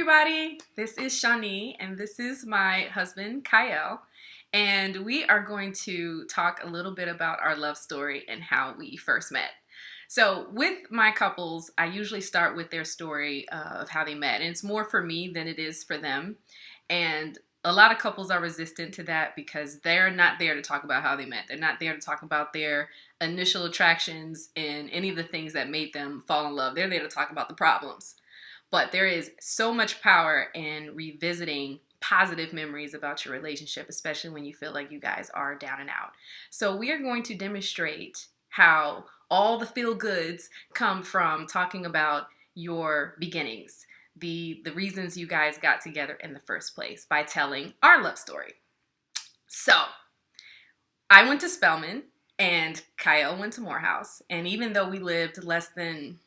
everybody. This is Shawnee, and this is my husband, Kyle. And we are going to talk a little bit about our love story and how we first met. So with my couples, I usually start with their story of how they met. And it's more for me than it is for them. And a lot of couples are resistant to that because they're not there to talk about how they met. They're not there to talk about their initial attractions and any of the things that made them fall in love. They're there to talk about the problems. But there is so much power in revisiting positive memories about your relationship, especially when you feel like you guys are down and out. So we are going to demonstrate how all the feel goods come from talking about your beginnings, the reasons you guys got together in the first place by telling our love story. So I went to Spelman and Kyle went to Morehouse. And even though we lived less than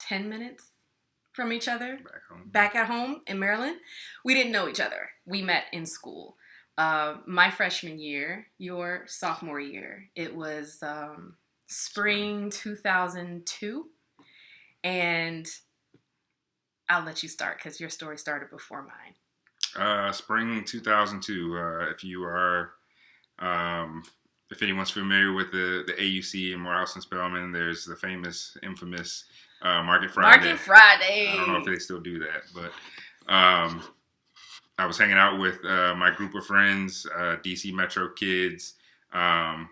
10 minutes from each other, back at home in Maryland, we didn't know each other. We met in school. My freshman year, your sophomore year, it was spring 2002. And I'll let you start because your story started before mine. Spring 2002. If anyone's familiar with the AUC in Morehouse and Spelman, there's the famous, infamous Market Friday. Market Friday. I don't know if they still do that, but I was hanging out with my group of friends, DC Metro kids.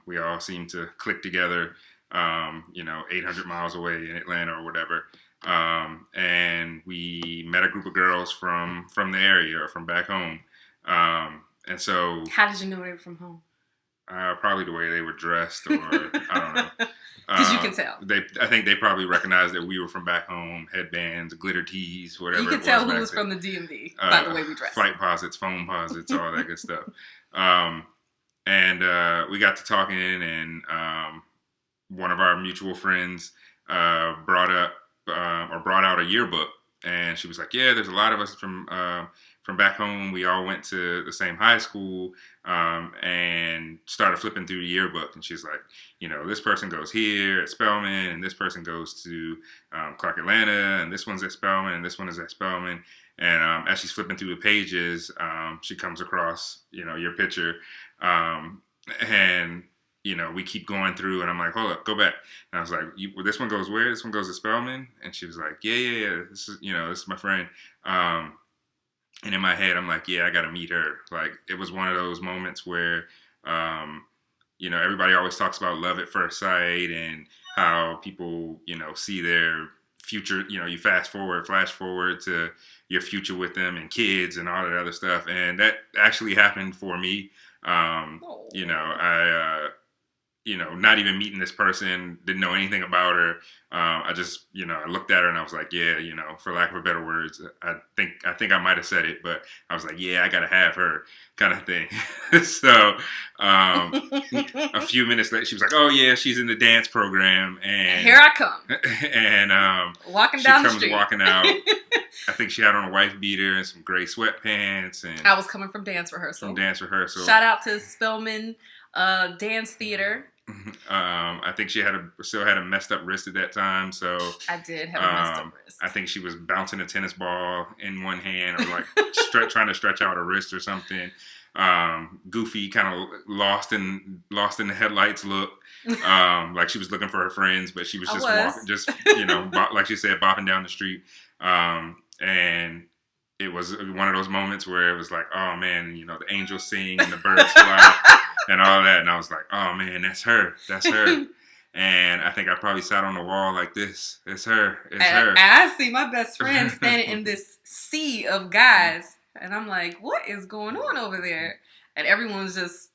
We all seemed to click together, 800 miles away in Atlanta or whatever. And we met a group of girls from the area or from back home. And so... How did you know they were from home? Probably the way they were dressed, or I don't know. Because you can tell. I think they probably recognized that we were from back home. Headbands, glitter tees, whatever. You could tell who was from the DMV by the way we dressed. Flight posits, phone posits, all that good stuff. And we got to talking, and one of our mutual friends brought out a yearbook, and she was like, "Yeah, there's a lot of us from back home. We all went to the same high school," and started flipping through the yearbook. And she's like, this person goes here at Spelman, and this person goes to Clark Atlanta, and this one's at Spelman, and this one is at Spelman. And as she's flipping through the pages, she comes across, your picture, and we keep going through, and I'm like, hold up, go back. And I was like, this one goes where? This one goes to Spelman? And she was like, yeah. This is my friend. And in my head, I'm like, yeah, I got to meet her. Like, it was one of those moments where, everybody always talks about love at first sight and how people, see their future, you flash forward to your future with them and kids and all that other stuff. And that actually happened for me. Not even meeting this person, didn't know anything about her. I just, I looked at her and I was like, yeah, for lack of better words, I think I might have said it, but I was like, yeah, I gotta have her, kind of thing. So, a few minutes later, she was like, oh yeah, she's in the dance program, and here I come, and walking down the street. She comes walking out. I think she had on a wife beater and some gray sweatpants, and I was coming from dance rehearsal. Shout out to Spelman Dance Theater. I think she still had a messed up wrist at that time, so I did have a messed up wrist. I think she was bouncing a tennis ball in one hand, or like trying to stretch out her wrist or something. Goofy, kind of lost in the headlights look. Like she was looking for her friends, but she was just walking, like she said, bopping down the street. And it was one of those moments where it was like, oh man, the angels sing and the birds fly. And all that, and I was like, "Oh man, that's her. And I think I probably sat on the wall like this. It's her. And I see my best friend standing in this sea of guys, and I'm like, "What is going on over there?" And everyone's just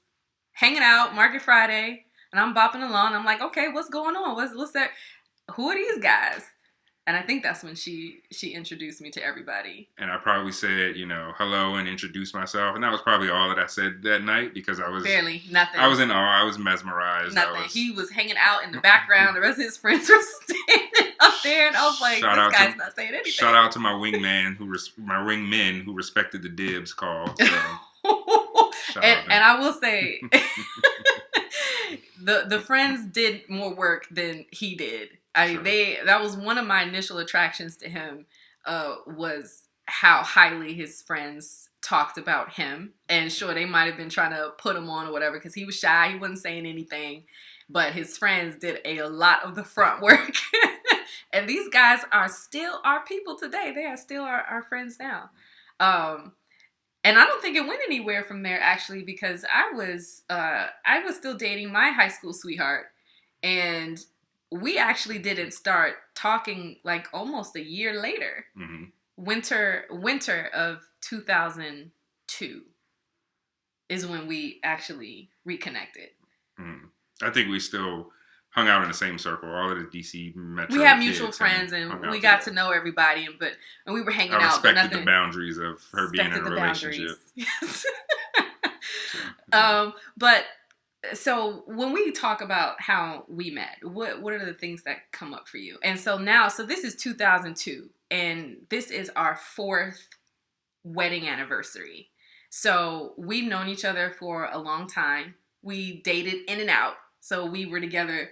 hanging out, Market Friday, and I'm bopping along. I'm like, "Okay, what's going on? What's that? Who are these guys?" And I think that's when she introduced me to everybody. And I probably said, hello, and introduced myself. And that was probably all that I said that night, because I was... Barely, nothing. I was in awe. I was mesmerized. Nothing. He was hanging out in the background. The rest of his friends were standing up there. And I was like, this guy's not saying anything. Shout out to my wingmen who respected the dibs call. So, and I will say, the friends did more work than he did. That was one of my initial attractions to him, was how highly his friends talked about him. And sure, they might have been trying to put him on or whatever because he was shy. He wasn't saying anything. But his friends did a lot of the front work. And these guys are still our people today. They are still our friends now. And I don't think it went anywhere from there, actually, because I was still dating my high school sweetheart. And we actually didn't start talking like almost a year later. Mm-hmm. Winter of 2002 is when we actually reconnected. Mm. I think we still hung out in the same circle. All of the DC metro. We had mutual friends, and we got to know everybody, and we were hanging out. I respected the boundaries of her being in a relationship. Yes. But so when we talk about how we met, what are the things that come up for you? And so this is 2002, and this is our 4th wedding anniversary. So we've known each other for a long time. We dated in and out. So we were together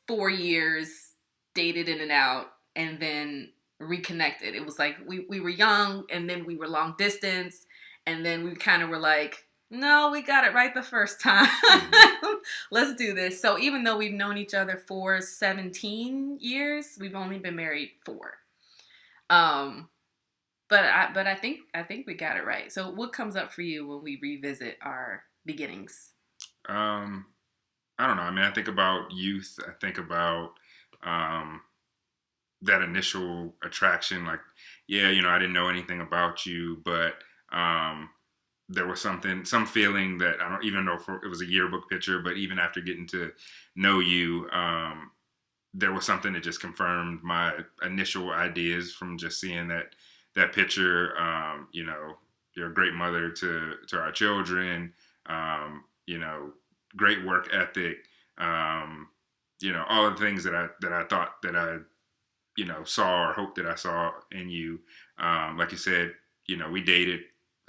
4 years, dated in and out, and then reconnected. It was like we were young, and then we were long distance, and then we kind of were like, no, we got it right the first time. Let's do this. So even though we've known each other for 17 years, we've only been married 4. But I think we got it right. So what comes up for you when we revisit our beginnings? I don't know. I mean, I think about youth. I think about that initial attraction. Like, yeah, I didn't know anything about you, but there was some feeling that I don't even know if it was a yearbook picture, but even after getting to know you, there was something that just confirmed my initial ideas from just seeing that picture. You're a great mother to our children. Great work ethic. All of the things that I thought that I saw or hoped that I saw in you. Like you said, we dated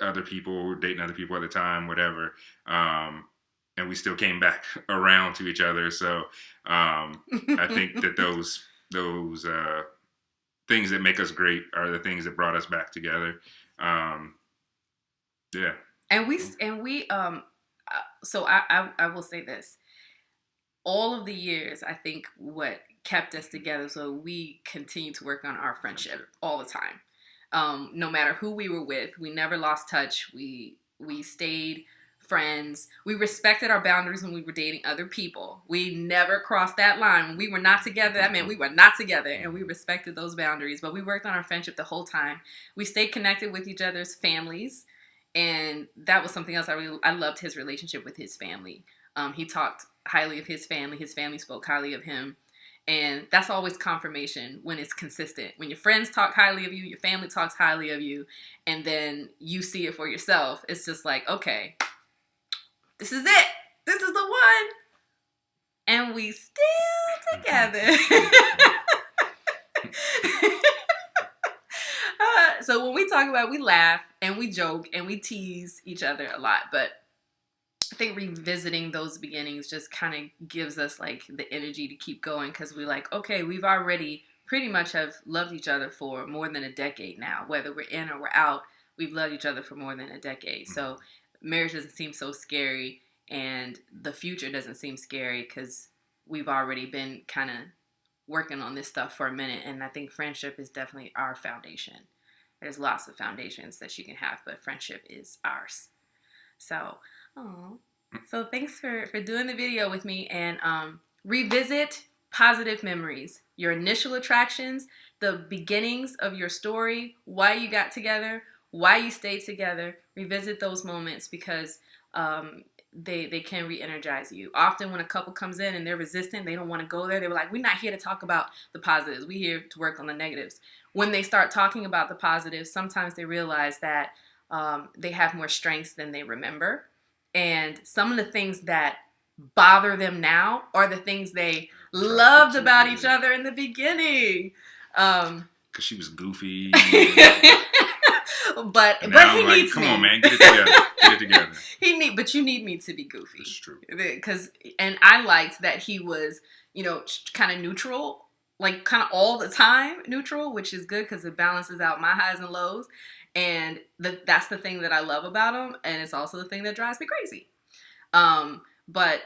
other people, dating other people at the time, whatever. And we still came back around to each other. So I think that those things that make us great are the things that brought us back together. Yeah. And we so I will say this. All of the years, I think what kept us together, so we continue to work on our friendship all the time. No matter who we were with, we never lost touch. We stayed friends. We respected our boundaries when we were dating other people. We never crossed that line. When we were not together, that meant we were not together, and we respected those boundaries. But we worked on our friendship the whole time. We stayed connected with each other's families, and that was something else I loved his relationship with his family. He talked highly of his family. His family spoke highly of him. And that's always confirmation when it's consistent. When your friends talk highly of you, your family talks highly of you, and then you see it for yourself. It's just like, okay, this is it. This is the one. And we still together. So when we talk about it, we laugh and we joke and we tease each other a lot. But I think revisiting those beginnings just kind of gives us like the energy to keep going, because we're like, okay, we've already pretty much have loved each other for more than a decade now. Whether we're in or we're out, we've loved each other for more than a decade. So marriage doesn't seem so scary, and the future doesn't seem scary because we've already been kind of working on this stuff for a minute. And I think friendship is definitely our foundation. There's lots of foundations that you can have, but friendship is ours. So, so thanks for doing the video with me, and revisit positive memories, your initial attractions, the beginnings of your story, why you got together, why you stayed together. Revisit those moments because they can re-energize you. Often when a couple comes in and they're resistant, they don't want to go there. They were like, we're not here to talk about the positives. We're here to work on the negatives. When they start talking about the positives, sometimes they realize that they have more strengths than they remember. And some of the things that bother them now are the things they loved about each other in the beginning. Because she was goofy. but he like, needs come me. on, man, get it together. Get it together. But you need me to be goofy. That's true. And I liked that he was, kind of neutral like kind of all the time neutral, which is good because it balances out my highs and lows. And that's the thing that I love about him, and it's also the thing that drives me crazy. But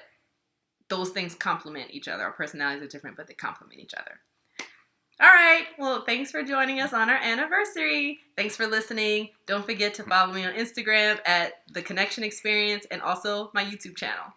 those things complement each other. Our personalities are different, but they complement each other. All right. Well, thanks for joining us on our anniversary. Thanks for listening. Don't forget to follow me on Instagram at The Connection Experience and also my YouTube channel.